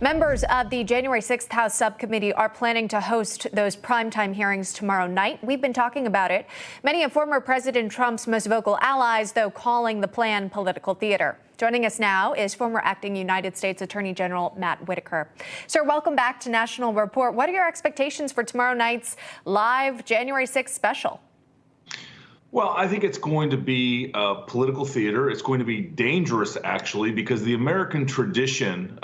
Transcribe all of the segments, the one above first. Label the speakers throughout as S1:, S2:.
S1: Members of the January 6th House Subcommittee are planning to host those primetime hearings tomorrow night. We've been talking about it. Many of former President Trump's most vocal allies, though, calling the plan political theater. Joining us now is former acting United States Attorney General Matt Whitaker. Sir, welcome back to National Report. What are your expectations for tomorrow night's live January 6th special?
S2: Well, I think it's going to be political theater. It's going to be dangerous, actually, because the American tradition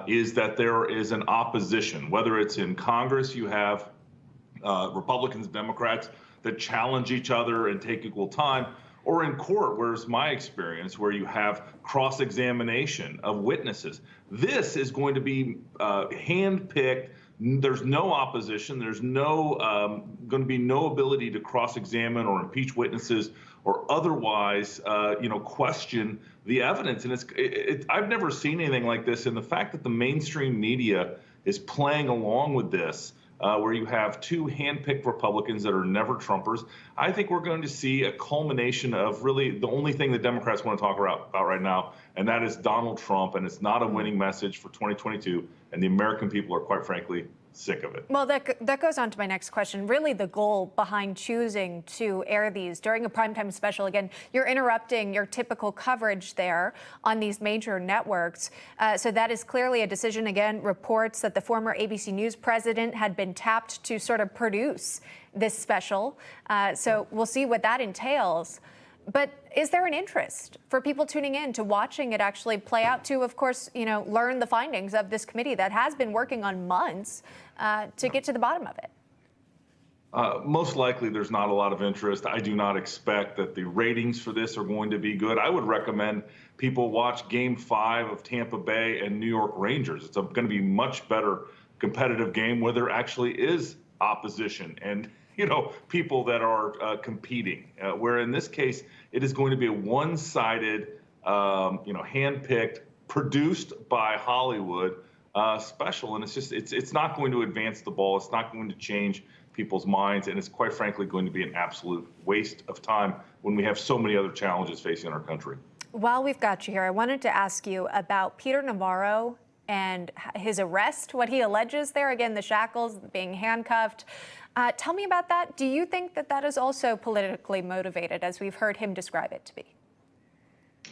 S2: is that there is an opposition. Whether it's in Congress, you have Republicans, Democrats that challenge each other and take equal time, or in court, where's my experience, where you have cross-examination of witnesses. This is going to be hand-picked. There's no opposition. There's no going to be no ability to cross-examine or impeach witnesses or otherwise, question the evidence. And I've never seen anything like this. And the fact that the mainstream media is playing along with this, where you have two hand-picked Republicans that are never Trumpers, I think we're going to see a culmination of really the only thing the Democrats want to talk about right now, and that is Donald Trump. And it's not a winning message for 2022. And the American people are, quite frankly, sick of it.
S1: Well, that goes on to my next question. Really, the goal behind choosing to air these during a primetime special, again, you're interrupting your typical coverage there on these major networks. So that is clearly a decision. Again, reports that the former ABC News president had been tapped to sort of produce this special. So we'll see what that entails. But is there an interest for people tuning in to watching it actually play out, to, of course, learn the findings of this committee that has been working on months to get to the bottom of it?
S2: Most likely there's not a lot of interest. I do not expect that the ratings for this are going to be good. I would recommend people watch Game 5 of Tampa Bay and New York Rangers. It's going to be a much better competitive game where there actually is opposition and people that are competing, where in this case, it is going to be a one-sided, hand-picked, produced by Hollywood special. And it's not going to advance the ball. It's not going to change people's minds. And it's quite frankly going to be an absolute waste of time when we have so many other challenges facing our country.
S1: While we've got you here, I wanted to ask you about Peter Navarro and his arrest, what he alleges there, again, the shackles, being handcuffed. Tell me about that. Do you think that that is also politically motivated, as we've heard him describe it to be?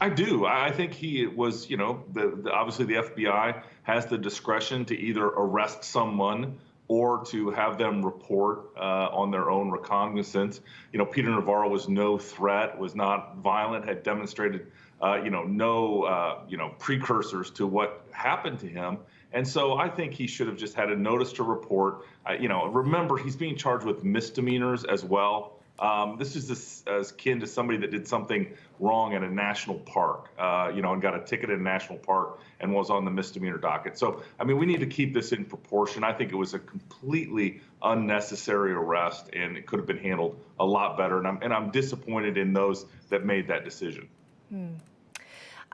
S2: I do. I think he was, obviously the FBI has the discretion to either arrest someone or to have them report on their own recognizance. Peter Navarro was no threat, was not violent, had demonstrated, no precursors to what happened to him. And so I think he should have just had a notice to report. Remember, he's being charged with misdemeanors as well. This is as kin to somebody that did something wrong at a national park, and got a ticket in a national park and was on the misdemeanor docket. So, we need to keep this in proportion. I think it was a completely unnecessary arrest, and it could have been handled a lot better. And I'm disappointed in those that made that decision.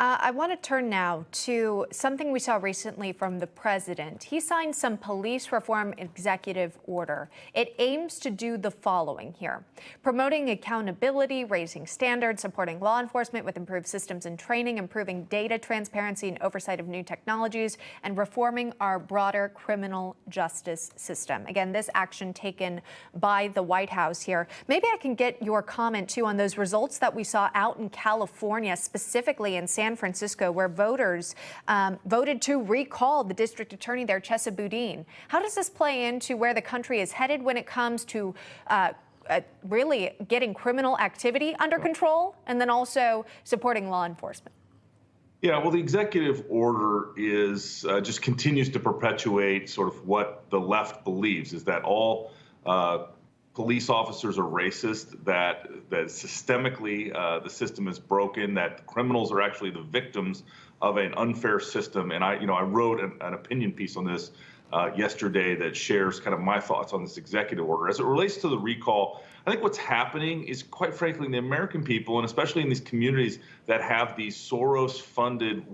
S1: I want to turn now to something we saw recently from the president. He signed some police reform executive order. It aims to do the following here: promoting accountability, raising standards, supporting law enforcement with improved systems and training, improving data transparency and oversight of new technologies, and reforming our broader criminal justice system. Again, this action taken by the White House here. Maybe I can get your comment, too, on those results that we saw out in California, specifically in San Francisco, where voters voted to recall the district attorney there, Chesa Boudin. How does this play into where the country is headed when it comes to really getting criminal activity under control and then also supporting law enforcement?
S2: Yeah, well, the executive order is just continues to perpetuate sort of what the left believes, is that all police officers are racist, that systemically the system is broken, that criminals are actually the victims of an unfair system. And I wrote an opinion piece on this yesterday that shares kind of my thoughts on this executive order. As it relates to the recall, I think what's happening is, quite frankly, the American people, and especially in these communities that have these Soros-funded,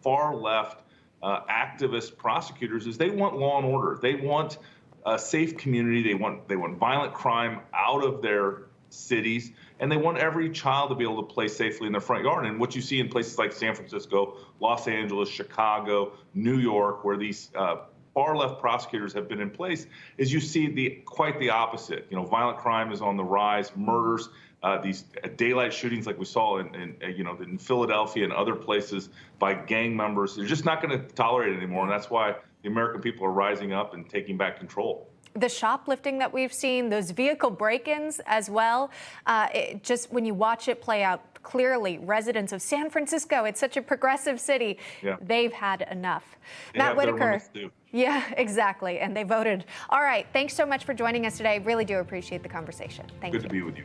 S2: far-left activist prosecutors, is they want law and order. They want a safe community. They want violent crime out of their cities, and they want every child to be able to play safely in their front yard. And what you see in places like San Francisco, Los Angeles, Chicago, New York, where these far left prosecutors have been in place, is you see quite the opposite. Violent crime is on the rise, murders, these daylight shootings like we saw in Philadelphia and other places by gang members. They're just not going to tolerate it anymore, and that's why the American people are rising up and taking back control.
S1: The shoplifting that we've seen, those vehicle break-ins as well, just when you watch it play out clearly, residents of San Francisco, it's such a progressive city, they've had enough. Matt Whitaker. Yeah, exactly, and they voted. All right, thanks so much for joining us today. Really do appreciate the conversation. Thank you.
S2: Good to be with you.